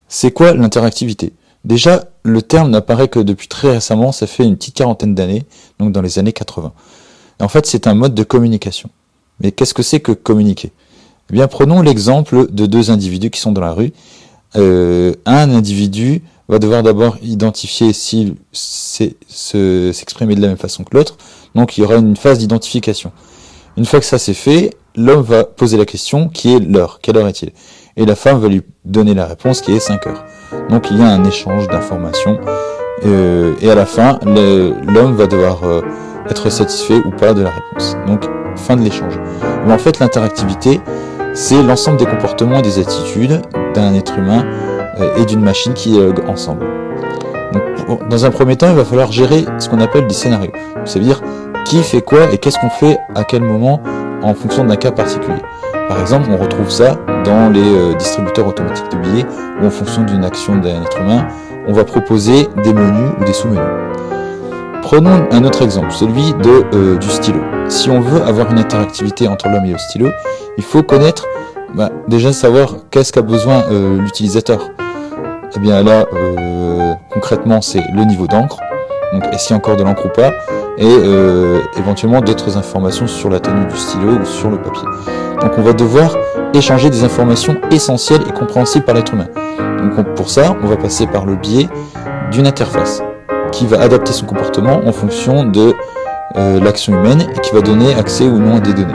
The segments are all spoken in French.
C'est quoi l'interactivité? Déjà, le terme n'apparaît que depuis très récemment, ça fait une petite quarantaine d'années, donc dans les années 80. Et en fait, c'est un mode de communication. Mais qu'est-ce que c'est que communiquer? Eh bien, prenons l'exemple de deux individus qui sont dans la rue. Un individu va devoir d'abord identifier s'il s'exprimer de la même façon que l'autre. Donc, il y aura une phase d'identification. Une fois que ça c'est fait, l'homme va poser la question qui est l'heure. Quelle heure est-il? Et la femme va lui donner la réponse qui est 5 heures. Donc, il y a un échange d'informations. Et à la fin, l'homme va devoir être satisfait ou pas de la réponse. Donc, fin de l'échange. Mais en fait, l'interactivité, c'est l'ensemble des comportements et des attitudes d'un être humain et d'une machine qui est ensemble. Donc, dans un premier temps, il va falloir gérer ce qu'on appelle des scénarios. C'est-à-dire qui fait quoi et qu'est-ce qu'on fait à quel moment en fonction d'un cas particulier. Par exemple, on retrouve ça dans les distributeurs automatiques de billets où en fonction d'une action d'un être humain, on va proposer des menus ou des sous-menus. Prenons un autre exemple, celui du stylo. Si on veut avoir une interactivité entre l'homme et le stylo, il faut connaître, déjà savoir qu'est-ce qu'a besoin l'utilisateur. Eh bien là, concrètement, c'est le niveau d'encre, donc est-ce qu'il y a encore de l'encre ou pas, et éventuellement d'autres informations sur la tenue du stylo ou sur le papier. Donc on va devoir échanger des informations essentielles et compréhensibles par l'être humain. Donc pour ça, on va passer par le biais d'une interface qui va adapter son comportement en fonction de l'action humaine et qui va donner accès ou non à des données.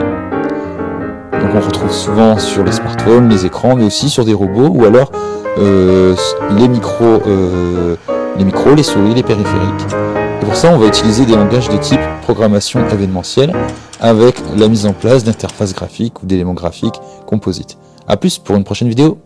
Donc on retrouve souvent sur les smartphones, les écrans, mais aussi sur des robots ou alors les micros, les souris, les périphériques. Et pour ça, on va utiliser des langages de type programmation événementielle avec la mise en place d'interfaces graphiques ou d'éléments graphiques composites. A plus pour une prochaine vidéo.